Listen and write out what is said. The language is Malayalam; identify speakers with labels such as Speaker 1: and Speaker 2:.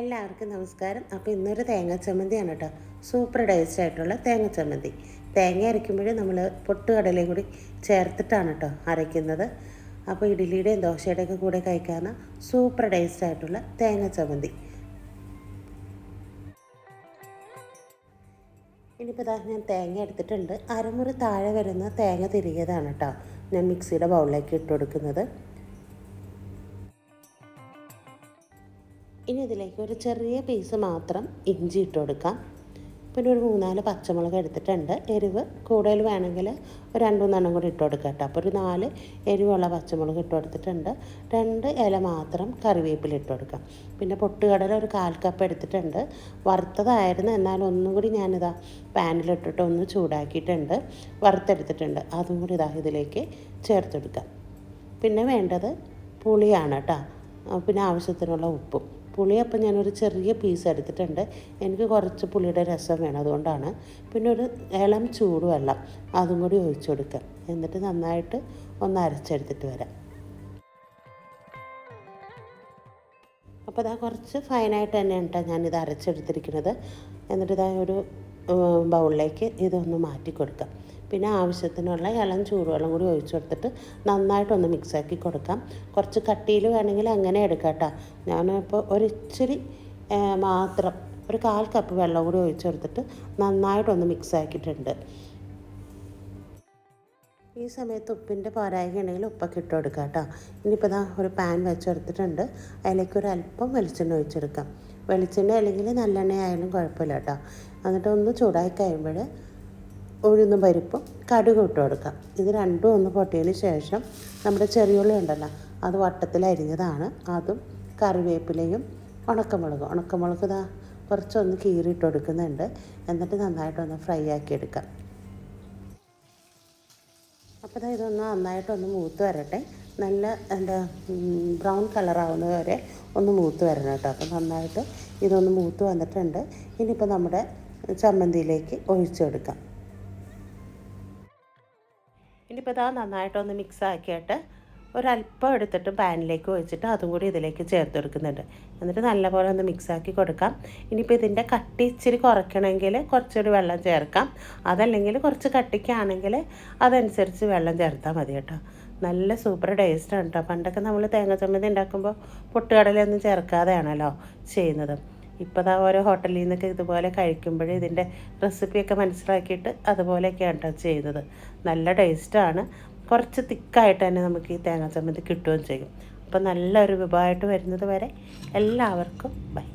Speaker 1: എല്ലാവർക്കും നമസ്കാരം. അപ്പോൾ ഇന്നൊരു തേങ്ങ ചമ്മന്തിയാണ് കേട്ടോ. സൂപ്പർ ടേസ്റ്റ് ആയിട്ടുള്ള തേങ്ങ ചമ്മന്തി. തേങ്ങ അരയ്ക്കുമ്പോൾ നമ്മൾ പൊട്ടുകടലയും കൂടി ചേർത്തിട്ടാണ് കേട്ടോ അരയ്ക്കുന്നത്. അപ്പോൾ ഇഡ്ഡലിയുടെയും ദോശയുടെയൊക്കെ കൂടെ കഴിക്കാവുന്ന സൂപ്പർ ടേസ്റ്റ് ആയിട്ടുള്ള തേങ്ങ ചമ്മന്തി. ഇനിയിപ്പോൾ ഞാൻ തേങ്ങ എടുത്തിട്ടുണ്ട്. അരമുറി താഴെ വരുന്ന തേങ്ങ തിരികിയതാണ് കേട്ടോ ഞാൻ മിക്സിയുടെ ബൗളിലേക്ക് ഇട്ട് കൊടുക്കുന്നത്. ഇനി ഇതിലേക്ക് ഒരു ചെറിയ പീസ് മാത്രം ഇഞ്ചി ഇട്ട് കൊടുക്കാം. പിന്നെ ഒരു 3-4 പച്ചമുളക് എടുത്തിട്ടുണ്ട്. എരിവ് കൂടുതൽ വേണമെങ്കിൽ ഒരു 2-3 കൂടി ഇട്ട് കൊടുക്കാം കേട്ടോ. അപ്പോൾ ഒരു 4 എരിവുള്ള പച്ചമുളക് ഇട്ട് കൊടുത്തിട്ടുണ്ട്. 2 ഇല മാത്രം കറിവേപ്പില ഇട്ട് കൊടുക്കാം. പിന്നെ പൊട്ടുകടല ഒരു 1/4 കപ്പ് എടുത്തിട്ടുണ്ട്. വറുത്തതായിരുന്നു, എന്നാൽ ഒന്നും കൂടി ഞാനിതാ പാനിലിട്ടിട്ട് ഒന്ന് ചൂടാക്കിയിട്ടുണ്ട്, വറുത്തെടുത്തിട്ടുണ്ട്. അതും കൂടി ഇതിലേക്ക് ചേർത്തെടുക്കാം. പിന്നെ വേണ്ടത് പുളിയാണ് കേട്ടോ. പിന്നെ ആവശ്യത്തിനുള്ള ഉപ്പും. പുളി അപ്പം ഞാനൊരു ചെറിയ പീസ് എടുത്തിട്ടുണ്ട്. എനിക്ക് കുറച്ച് പുളിയുടെ രസം വേണം, അതുകൊണ്ടാണ്. പിന്നെ ഒരു ഇളം ചൂടുവെള്ളം അതും കൂടി ഒഴിച്ചു കൊടുക്കുക. എന്നിട്ട് നന്നായിട്ട് ഒന്ന് അരച്ചെടുത്തിട്ട് വരാം. അപ്പോൾ കുറച്ച് ഫൈനായിട്ട് തന്നെയാണ് കേട്ടോ ഞാനിത് അരച്ചെടുത്തിരിക്കുന്നത്. എന്നിട്ട് ഒരു ബൗളിലേക്ക് ഇതൊന്ന് മാറ്റി കൊടുക്കാം. പിന്നെ ആവശ്യത്തിനുള്ള ഇളം ചൂടുവെള്ളം കൂടി ഒഴിച്ചു കൊടുത്തിട്ട് നന്നായിട്ടൊന്ന് മിക്സാക്കി കൊടുക്കാം. കുറച്ച് കട്ടിയിൽ വേണമെങ്കിൽ അങ്ങനെ എടുക്കാം കേട്ടോ. ഞാനിപ്പോൾ ഒരിച്ചിരി മാത്രം ഒരു 1/4 കപ്പ് വെള്ളം കൂടി ഒഴിച്ചു കൊടുത്തിട്ട് നന്നായിട്ടൊന്ന് മിക്സാക്കിയിട്ടുണ്ട്. ഈ സമയത്ത് ഉപ്പിൻ്റെ പോരായ്മ ഉണ്ടെങ്കിൽ ഉപ്പൊക്കെ ഇട്ട് കൊടുക്കാം കേട്ടോ. ഇനിയിപ്പോൾ ഒരു പാൻ വെച്ചെടുത്തിട്ടുണ്ട്. അതിലേക്ക് ഒരു അല്പം വെളിച്ചെണ്ണ ഒഴിച്ചെടുക്കാം. വെളിച്ചെണ്ണ അല്ലെങ്കിൽ നല്ലെണ്ണ ആയാലും കുഴപ്പമില്ല കേട്ടോ. എന്നിട്ട് ഒന്ന് ചൂടായി കഴിയുമ്പോൾ ഉഴുന്നും പരിപ്പും കടുകും ഇട്ട് കൊടുക്കാം. ഇത് രണ്ടും ഒന്ന് പൊട്ടിയതിന് ശേഷം നമ്മുടെ ചെറിയുള്ളി ഉണ്ടല്ലോ, അത് വട്ടത്തിൽ അരിഞ്ഞതാണ്. അതും കറിവേപ്പിലയും ഉണക്കമുളക് കുറച്ചൊന്ന് കീറിയിട്ട് കൊടുക്കുന്നുണ്ട്. എന്നിട്ട് നന്നായിട്ടൊന്ന് ഫ്രൈ ആക്കി എടുക്കാം. അപ്പോൾ ഇതൊന്ന് നന്നായിട്ടൊന്ന് മൂത്ത് വരട്ടെ. നല്ല ബ്രൗൺ കളറാവുന്നത് വരെ ഒന്ന് മൂത്ത് വരണം കേട്ടോ. അപ്പോൾ നന്നായിട്ട് ഇതൊന്ന് മൂത്ത് വന്നിട്ടുണ്ട്. ഇനിയിപ്പോൾ നമ്മുടെ ചമ്മന്തിയിലേക്ക് ഒഴിച്ചെടുക്കാം. ഇനിയിപ്പോൾ നന്നായിട്ടൊന്ന് മിക്സ് ആക്കിയിട്ട് ഒരല്പം എടുത്തിട്ട് പാനിലേക്ക് ഒഴിച്ചിട്ട് അതും കൂടി ഇതിലേക്ക് ചേർത്ത് കൊടുക്കുന്നുണ്ട്. എന്നിട്ട് നല്ലപോലെ ഒന്ന് മിക്സാക്കി കൊടുക്കാം. ഇനിയിപ്പോൾ ഇതിൻ്റെ കട്ടി ഇച്ചിരി കുറയ്ക്കണമെങ്കിൽ കുറച്ചുകൂടി വെള്ളം ചേർക്കാം. അതല്ലെങ്കിൽ കുറച്ച് കട്ടിക്കാണെങ്കിൽ അതനുസരിച്ച് വെള്ളം ചേർത്താൽ മതി കേട്ടോ. നല്ല സൂപ്പർ ടേസ്റ്റാണ് കേട്ടോ. പണ്ടൊക്കെ നമ്മൾ തേങ്ങ ചമ്മന്തി ഉണ്ടാക്കുമ്പോൾ പൊട്ടുകടലൊന്നും ചേർക്കാതെയാണല്ലോ ചെയ്യുന്നത്. ഇപ്പോൾ ഓരോ ഹോട്ടലിൽ നിന്നൊക്കെ ഇതുപോലെ കഴിക്കുമ്പോൾ ഇതിൻ്റെ റെസിപ്പിയൊക്കെ മനസ്സിലാക്കിയിട്ട് അതുപോലെയൊക്കെയാണ് കേട്ടോ ചെയ്യുന്നത്. നല്ല ടേസ്റ്റാണ്. കുറച്ച് തിക്കായിട്ട് തന്നെ നമുക്ക് ഈ തേങ്ങ ചമ്മന്തി കിട്ടുകയും ചെയ്യും. അപ്പോൾ നല്ലൊരു വിഭവമായിട്ട് വരുന്നത് വരെ എല്ലാവർക്കും ബൈ.